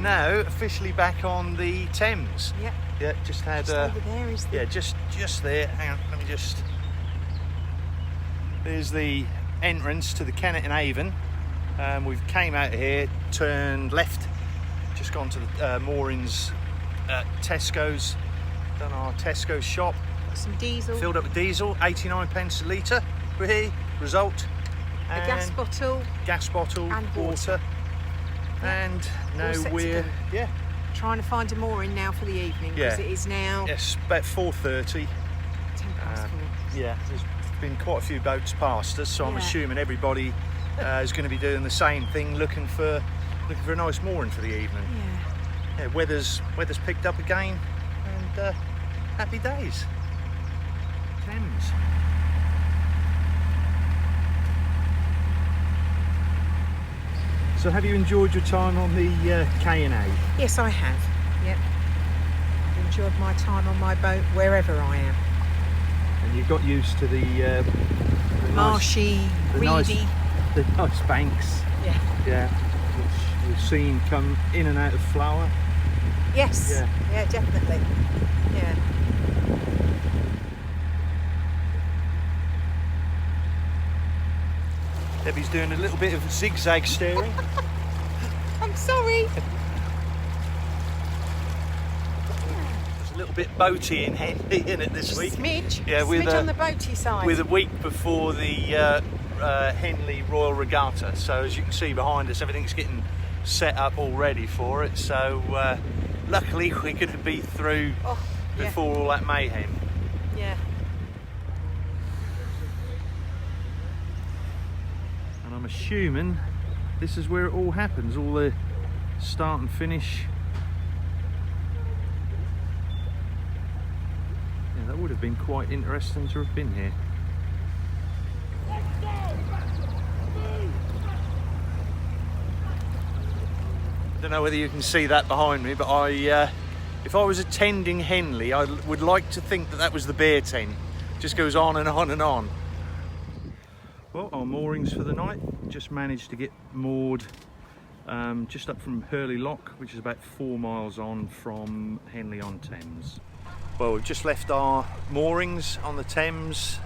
now officially back on the Thames. Yep. Yeah, just had. Just over there is the... Yeah, just there. Hang on, let me just. There's the entrance to the Kennet and Avon. We've came out here, turned left, just gone to the moorings at Tesco's. Done our Tesco shop. Got some diesel. Filled up with diesel, 89 pence a litre. Result. A gas bottle. Gas bottle. And water. And now we're trying to find a mooring now for the evening, because it is now... Yes, about 4:30. 10 past 4. Yeah, there's been quite a few boats past us, so I'm assuming everybody is going to be doing the same thing, looking for a nice mooring for the evening. Yeah, weather's picked up again, and happy days. Thames. So have you enjoyed your time on the K&A? Yes, I have. Yep. Enjoyed my time on my boat wherever I am. And you've got used to the marshy, reedy. The nice banks. Yeah. Yeah. Which we've seen come in and out of flower. Yes. Yeah, definitely. Yeah. Debbie's doing a little bit of zigzag steering. I'm sorry. It's a little bit boaty in Henley, isn't it, this week? Smidge. Yeah, Smidge on the boaty side. With a week before the Henley Royal Regatta. So as you can see behind us, everything's getting set up already for it. So luckily we're going to be through before all that mayhem. Yeah. I'm assuming this is where it all happens, all the start and finish. Yeah, that would have been quite interesting to have been here. I don't know whether you can see that behind me, but if I was attending Henley, I would like to think that was the beer tent. It just goes on and on and on. Well, our moorings for the night, just managed to get moored just up from Hurley Lock, which is about 4 miles on from Henley on Thames. Well, we've just left our moorings on the Thames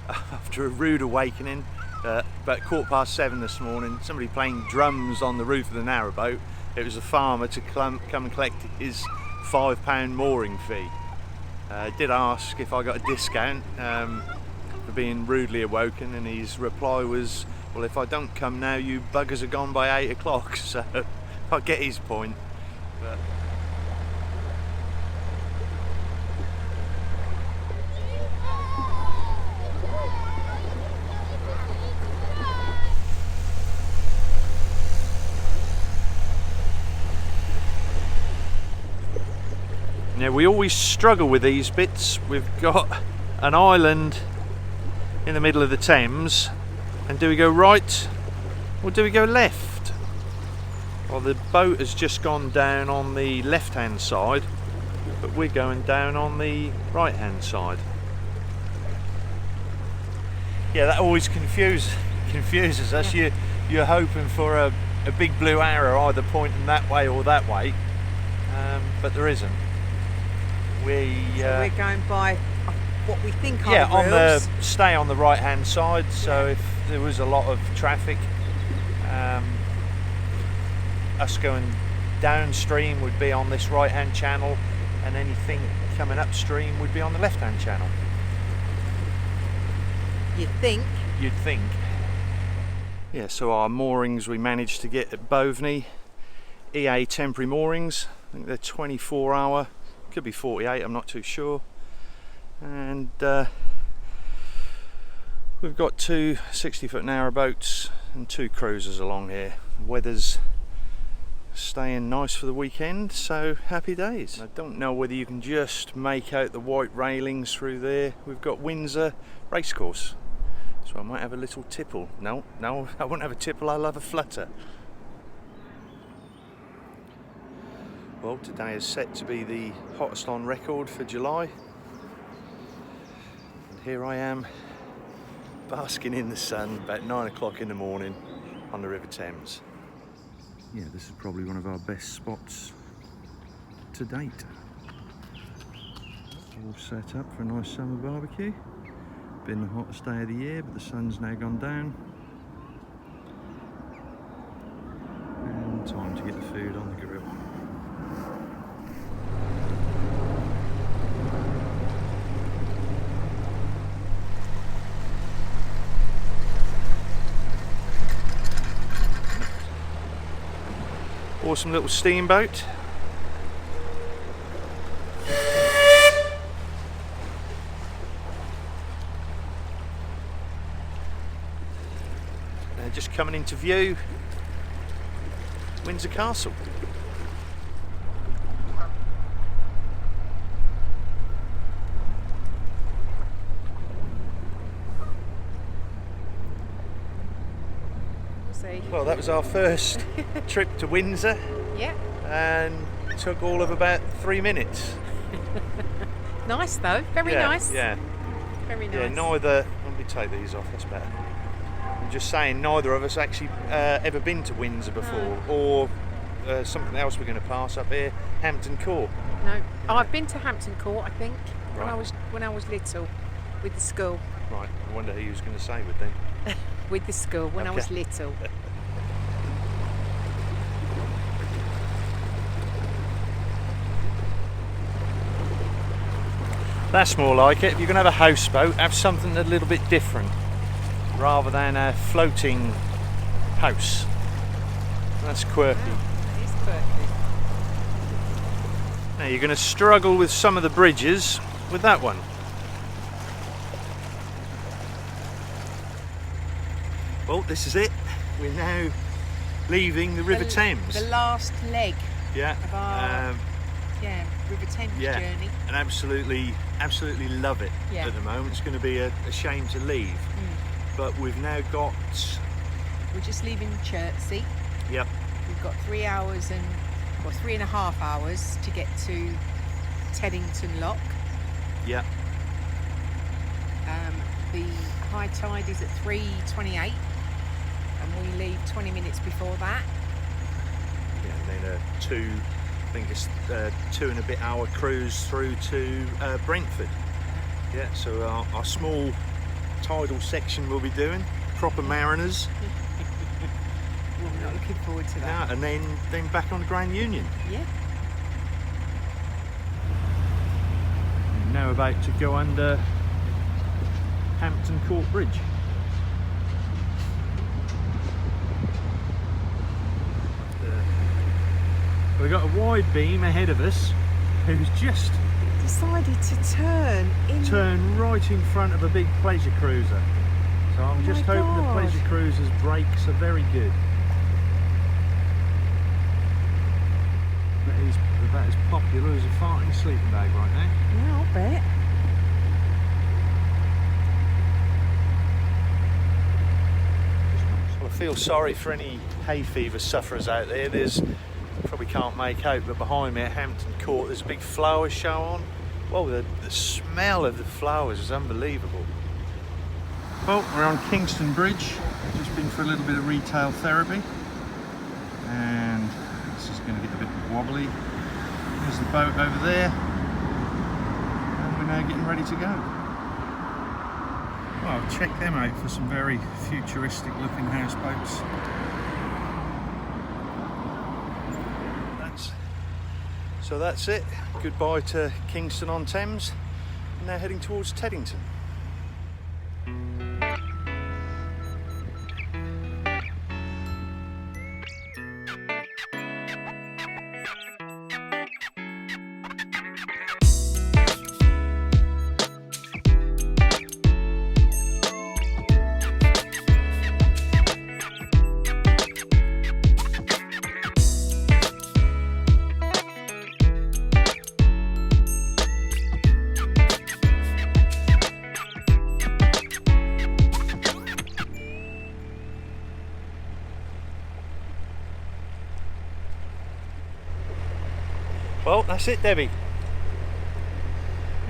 after a rude awakening. About 7:15 this morning, somebody playing drums on the roof of the Narrowboat. It was a farmer to come and collect his £5 mooring fee. Did ask if I got a discount for being rudely awoken, and his reply was, well, if I don't come now, you buggers are gone by 8 o'clock. So I get his point. But now we always struggle with these bits. We've got an island in the middle of the Thames, and do we go right or do we go left? Well, the boat has just gone down on the left hand side, but we're going down on the right hand side. Yeah, that always confuses us. You're hoping for a big blue arrow either pointing that way or that way, but there isn't. So we're going by what we think are the rules. Stay on the right hand side, so if there was a lot of traffic, us going downstream would be on this right hand channel, and anything coming upstream would be on the left hand channel. You'd think. Yeah, so our moorings we managed to get at Boveney, EA temporary moorings. I think they're 24-hour, could be 48, I'm not too sure. And we've got 2 60-foot narrowboats and 2 cruisers along here. The weather's staying nice for the weekend, so happy days. I don't know whether you can just make out the white railings through there. We've got Windsor racecourse, so I might have a little tipple. No, I won't have a tipple, I'll have a flutter. Well, today is set to be the hottest on record for July. Here I am, basking in the sun about 9 o'clock in the morning on the River Thames. yeah, this is probably one of our best spots to date. All set up for a nice summer barbecue. Been the hottest day of the year, but the sun's now gone down. And time to get the food on the grill. Awesome little steamboat. Just coming into view, Windsor Castle. Well, that was our first trip to Windsor. Yeah. And took all of about 3 minutes. Nice though, very nice. Yeah. Very nice. Yeah, neither, let me take these off, that's better. I'm just saying, neither of us actually ever been to Windsor before, or something else we're going to pass up here, Hampton Court. No, I've been to Hampton Court, I think, Right. when I was little, with the school. Right, I wonder who you was going to say with then. With the school when I was Okay. little. That's more like it. If you're going to have a houseboat, have something a little bit different, rather than a floating house. That's quirky. Wow, that is quirky. Now you're going to struggle with some of the bridges with that one. Well, this is it. We're now leaving the River Thames. The last leg Yeah. of our River Thames Yeah. journey. And absolutely love it Yeah. at the moment. It's going to be a shame to leave. But we've now got, We're just leaving Chertsey. yep, We've got 3.5 hours to get to Teddington Lock. yep, The high tide is at 3:28 and we leave 20 minutes before that. yeah, and then I think it's a 2 and a bit hour cruise through to Brentford. Yeah, so our small tidal section we'll be doing, proper mariners. We're not looking forward to that. Yeah, and then back on the Grand Union. Yeah. Now about to go under Hampton Court Bridge. We've got a wide beam ahead of us who's just Decided to turn right in front of a big pleasure cruiser. So I'm just my hoping the God. pleasure cruiser's brakes are very good. That is about as popular as a farting sleeping bag right now. Yeah, I'll bet. Well, I feel sorry for any hay fever sufferers out there. There's, probably can't make out, but behind me at Hampton Court there's a big flower show on. Well, the smell of the flowers is unbelievable. Well, we're on Kingston Bridge. Just been for a little bit of retail therapy. And this is going to get a bit wobbly. There's the boat over there. And we're now getting ready to go. Well, check them out for some very futuristic looking houseboats. So that's it. Goodbye to Kingston on Thames. Now heading towards Teddington. Well, that's it, Debbie.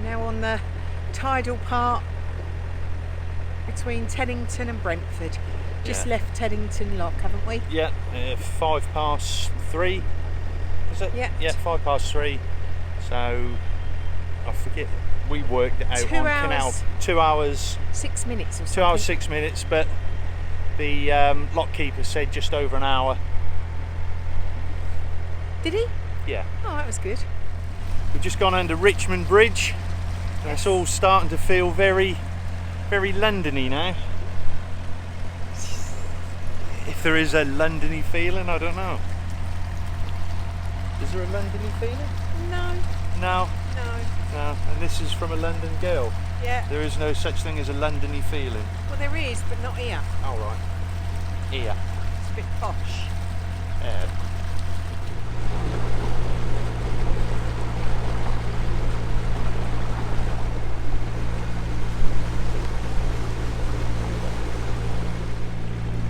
Now on the tidal part between Teddington and Brentford. Just Yeah. left Teddington Lock, haven't we? Yeah, 3:05. Is it? Yeah. Yeah, 3:05. So I forget. We worked it out 2 on hours. Canal. 2 hours. 6 minutes or something. 2 hours 6 minutes, but the lock keeper said just over an hour. Did he? Yeah. Oh, that was good. We've just gone under Richmond Bridge, and it's all starting to feel very, very Londony now. If there is a Londony feeling, I don't know. Is there a Londony feeling? No. No, No. no. And this is from a London girl. Yeah. There is no such thing as a Londony feeling. Well, there is, but not here. All right. Here. It's a bit posh.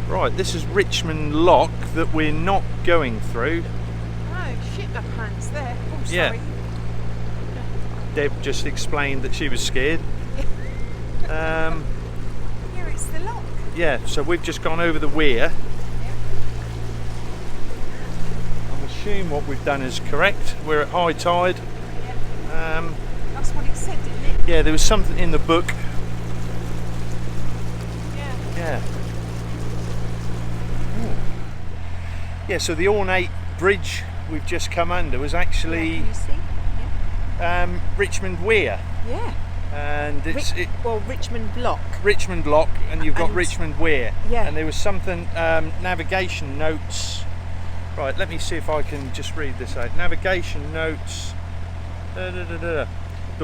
Right, this is Richmond Lock that we're not going through. Oh, shit, my pants there. Oh, sorry. Yeah. Deb just explained that she was scared. Yeah, it's the lock. Yeah, so we've just gone over the weir. I assume what we've done is correct. We're at high tide. That's what it said, didn't it? Yeah, there was something in the book. Yeah. Yeah. Yeah, so the ornate bridge we've just come under was actually Can you see? Richmond Weir, Yeah. and it's Well, Richmond Lock. Richmond Lock, and you've got And- Richmond Weir. Yeah. And there was something navigation notes. Right, let me see if I can just read this out. Navigation notes. The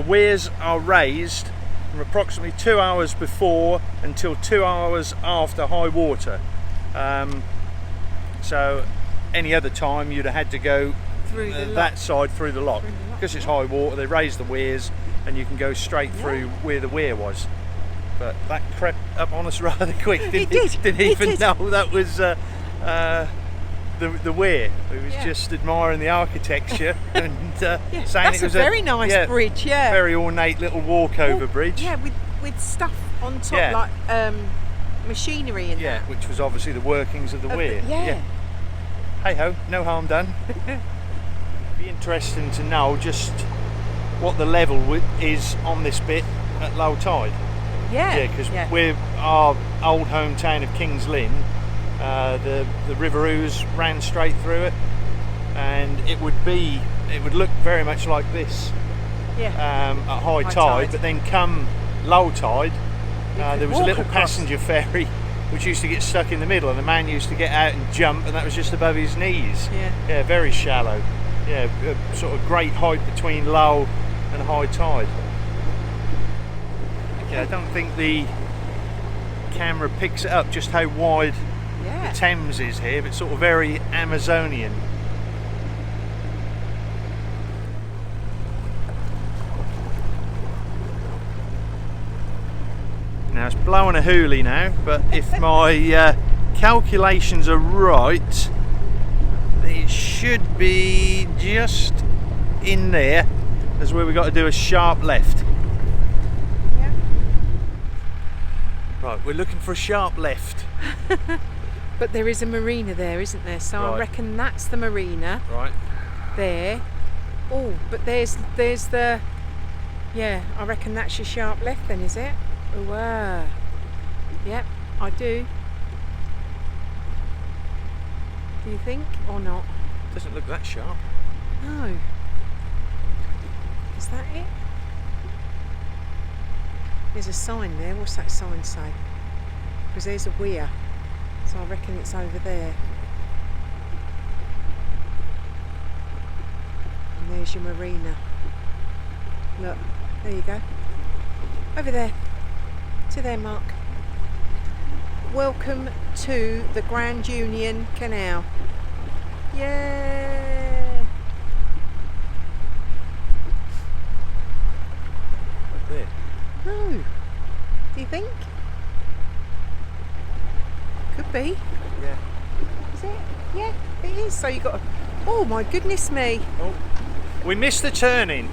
weirs are raised from approximately 2 hours before until 2 hours after high water. So any other time you'd have had to go Through the that lock. side through the lock. Through the lock, Because it's yeah. high water, they raise the weirs and you can go straight through where the weir was. But that crept up on us rather quick. Didn't It even did. know that was the weir. We was Yeah. just admiring the architecture and saying That's it was a very nice bridge, yeah. very ornate little walkover bridge. Yeah, with stuff on top, Yeah. like machinery and Yeah, that. which was obviously the workings of the weir. Yeah. Hey ho, no harm done. Be interesting to know just what the level is on this bit at low tide. Yeah. Yeah, because we're our old hometown of Kings Lynn. The River Ouse ran straight through it, and it would look very much like this Yeah. at high High tide. tide. But then come low tide, could there was a walk little across. passenger ferry which used to get stuck in the middle, and the man used to get out and jump, and that was just above his knees. Yeah. Very shallow. Yeah, a sort of great height between low and high tide. Yeah, I don't think the camera picks it up just how wide Yeah. the Thames is here, but sort of very Amazonian. Now it's blowing a hoolie now, but if my calculations are right, it should be just in there. That's where we've got to do a sharp left. Yeah. Right, we're looking for a sharp left. But there is a marina there, isn't there? So Right. I reckon that's the marina Right. there. Oh, but there's the. Yeah, I reckon that's your sharp left then, is it? Oh, yep, I do. Do you think or not? Doesn't look that sharp. No. Is that it? There's a sign there. What's that sign say? Because there's a weir. So I reckon it's over there. And there's your marina. Look, there you go. Over there. To there, Mark. Welcome to the Grand Union Canal. Yeah. Up there. No. Do you think? Could be. Yeah. Is it? Yeah, it is. So you got. Oh my goodness me! Oh, we missed the turning.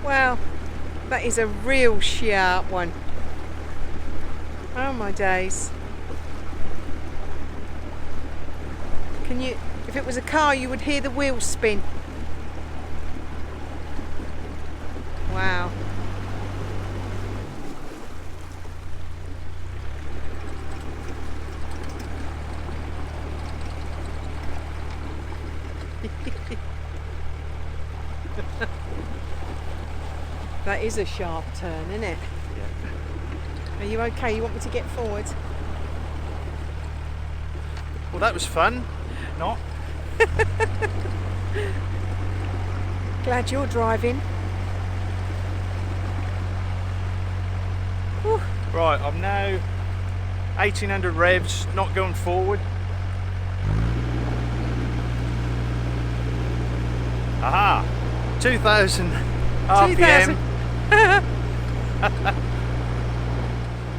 Well, That is a real sharp one. Oh my days. Can you, if it was a car, you would hear the wheels spin. Wow. That is a sharp turn, isn't it? Yeah. Are you okay? You want me to get forward? Well, that was fun. Not. Glad you're driving. Whew. Right, I'm now 1800 revs, not going forward. Aha! 2000 RPM. 2000.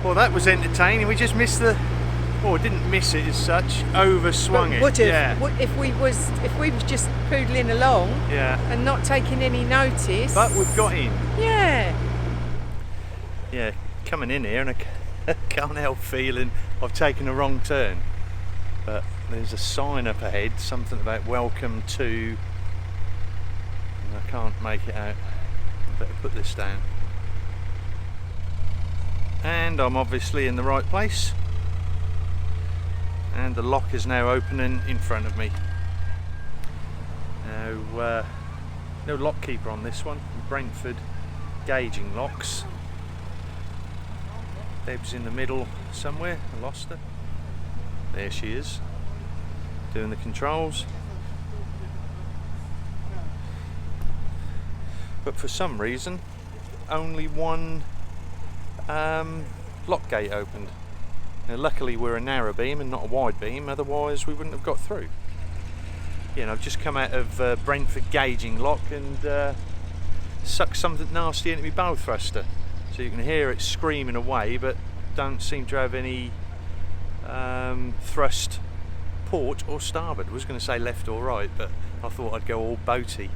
Well, that was entertaining. We just missed the, or didn't miss it as such. Overswung it. Would have, Yeah. if we was just poodling along Yeah. and not taking any notice. But we've got in. Yeah. Yeah. Coming in here, and I can't help feeling I've taken a wrong turn. But there's a sign up ahead, something about welcome to. And I can't make it out. I better put this down. And I'm obviously in the right place. And the lock is now opening in front of me. Now, no lock keeper on this one. Brentford gauging locks. Deb's in the middle somewhere. I lost her. There she is, doing the controls. But for some reason, only one lock gate opened. Now, luckily we're a narrow beam and not a wide beam, otherwise we wouldn't have got through. You know, I've just come out of Brentford gauging lock and sucked something nasty into my bow thruster. So you can hear it screaming away, but don't seem to have any thrust port or starboard. I was going to say left or right, but I thought I'd go all boaty.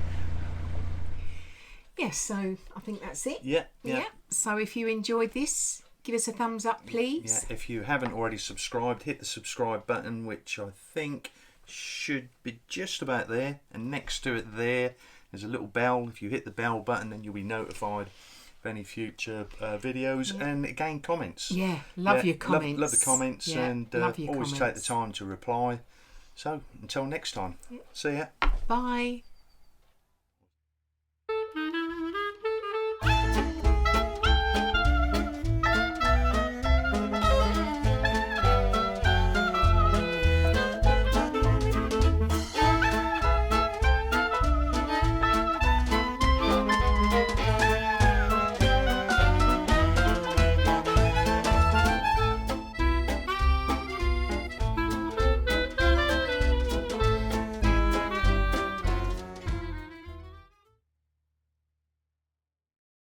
Yes, so I think that's it. Yeah. So if you enjoyed this, give us a thumbs up, please. Yeah, if you haven't already subscribed, hit the subscribe button, which I think should be just about there. And next to it there's a little bell. If you hit the bell button, then you'll be notified of any future videos. Yeah. And again, comments. Yeah, love your comments. Love the comments, yeah, and always take the time to reply. So until next time, see ya. Bye.